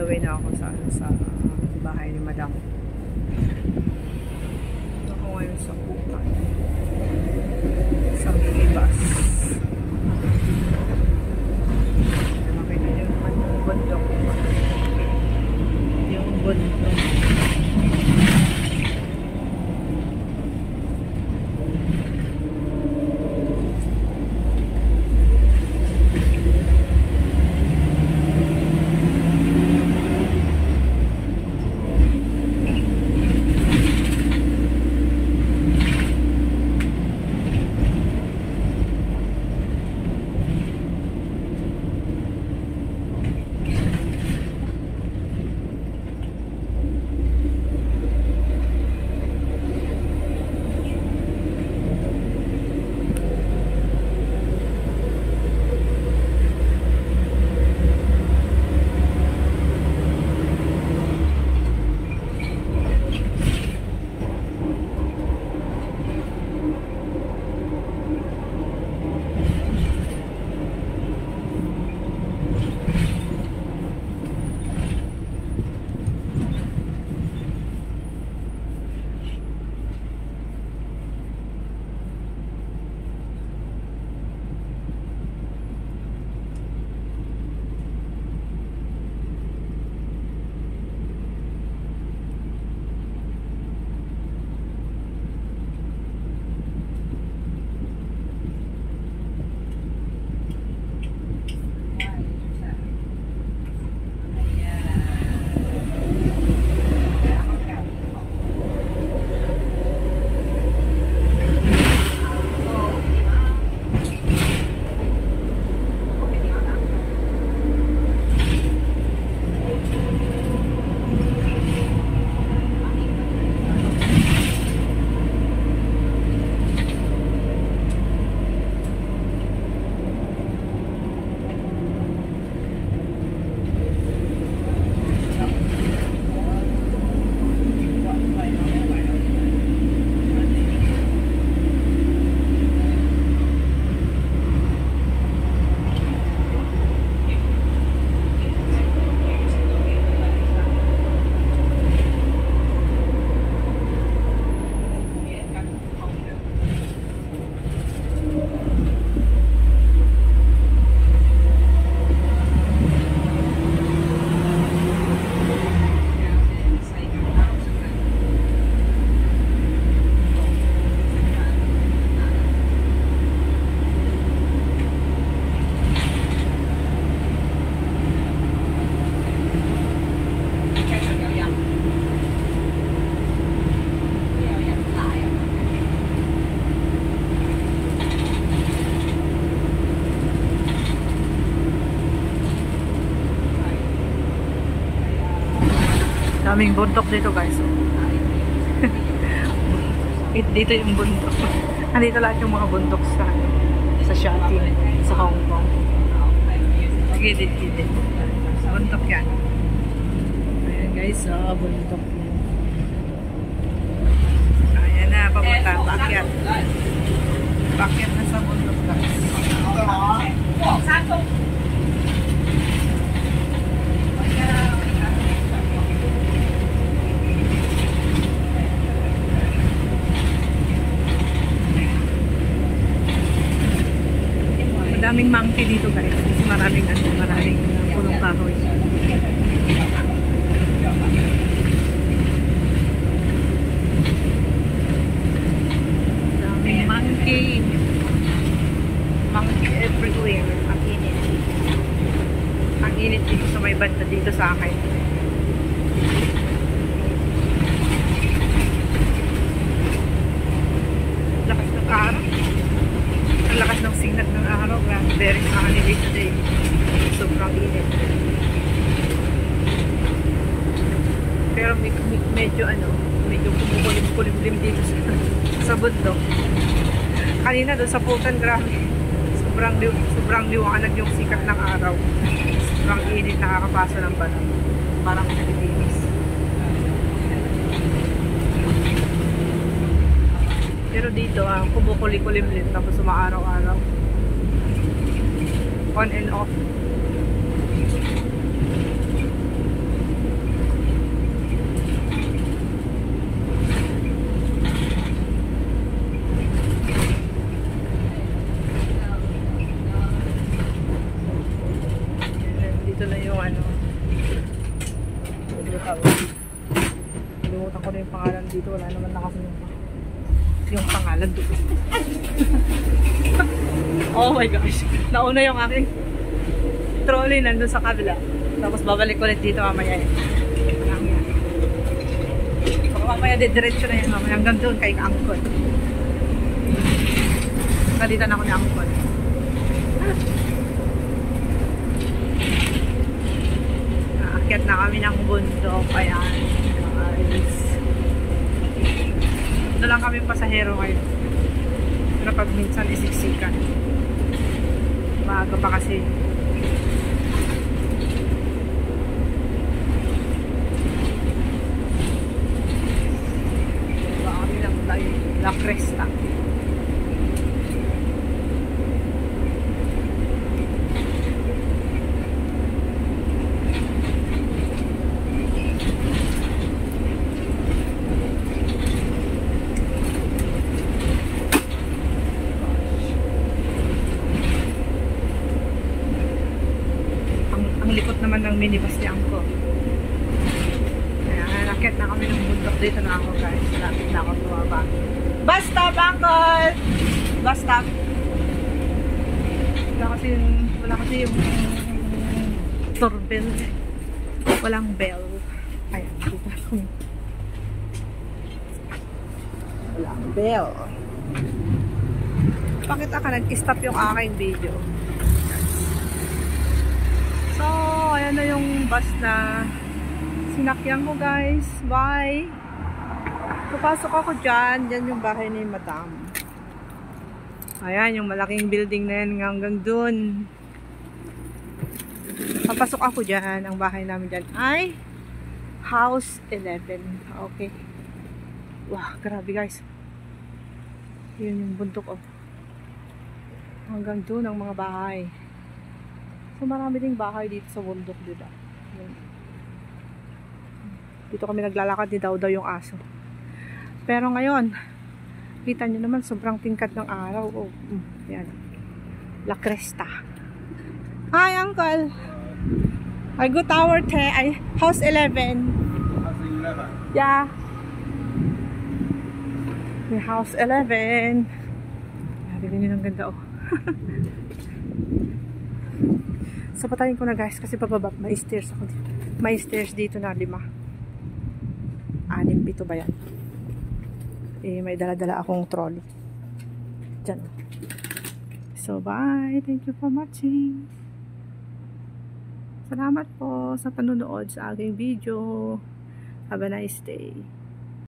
way na ako sa bahay ni Madam. Ako ngayon sa Kupan. Sa minibus. Makita niyo yung bundok. Yung bundok. Daming bundok dito guys. Dito yung bundok. Nandito lahat yung mga bundok sa Shatin, sa Hong Kong. Gilid-gilid. Bundok yan. Ayan guys, bundok yan. Ayan na, papunta. Paakyat. Paakyat na sa bundok guys. Madaming monkey dito guys. Kasi maraming punong kahoy. Daming monkey. Monkey everywhere. Ang init. Ang init dito sa may banda dito sa akin. Lakas ng araw. Ang lakas ng signal ng araw. Very sunny today. Sobrang init. Pero medyo kumukulim-kulim dito sa bundok. Kanina doon sa Putan, grabe. Sobrang liwanag yung sikat ng araw. Sobrang init, nakakapasa ng balat. Parang Pilipinas. Pero dito, kumukulim-kulim tapos umaaraw-araw. On and off. dito wala naman na kasi yung pangalan doon. Oh my gosh. Nauna yung aking trolley nandun sa kabila. Tapos babalik ulit dito mamaya eh. So mamaya diretso na yan mamaya hanggang doon kay Angkol. Kalitan ako ni Angkol. Naakyat na kami ng bundok. Ayan. Guys. Ito lang kami pasahero ngayon. Pero pag minsan isiksikan. Maaga pa kasi. Diba kami lang tayo. La Cresta. Likot naman ng minibus ni Angko. Ayan, nakit na kami ng bundok dito na ako guys. Lapit na ako tumaba. Bus stop, Uncle! Bus stop. Wala kasi yung doorbell. Walang bell. Ayan, dito ako. Walang bell. Bakit ako nag-stop yung aking video? So, ayan na yung bus na sinakyan mo guys. Bye! Papasok ako dyan. Dyan yung bahay ni Madam. Ayan, yung malaking building na yan hanggang dun. Papasok ako dyan. Ang bahay namin dyan ay House 11. Okay. Wow, grabe guys. Yun yung bundok oh. Hanggang dun ang mga bahay. So marami ding bahay dito sa bundok, diba? Dito kami naglalakad, di daw yung aso. Pero ngayon, kita nyo naman sobrang tingkad ng araw. Oh, yan. La Cresta. Hi, Uncle. I go tower 10, house 11. House 11? Yeah. May house 11. Tignan nyo ng ganda, oh. So patayin ko na guys kasi pababa may stairs ako dito. May stairs dito na 5. 6, 7 ba yan? Eh may dala-dala akong trolley. Diyan. So bye. Thank you for watching. Salamat po sa panonood sa aking video. Have a nice day.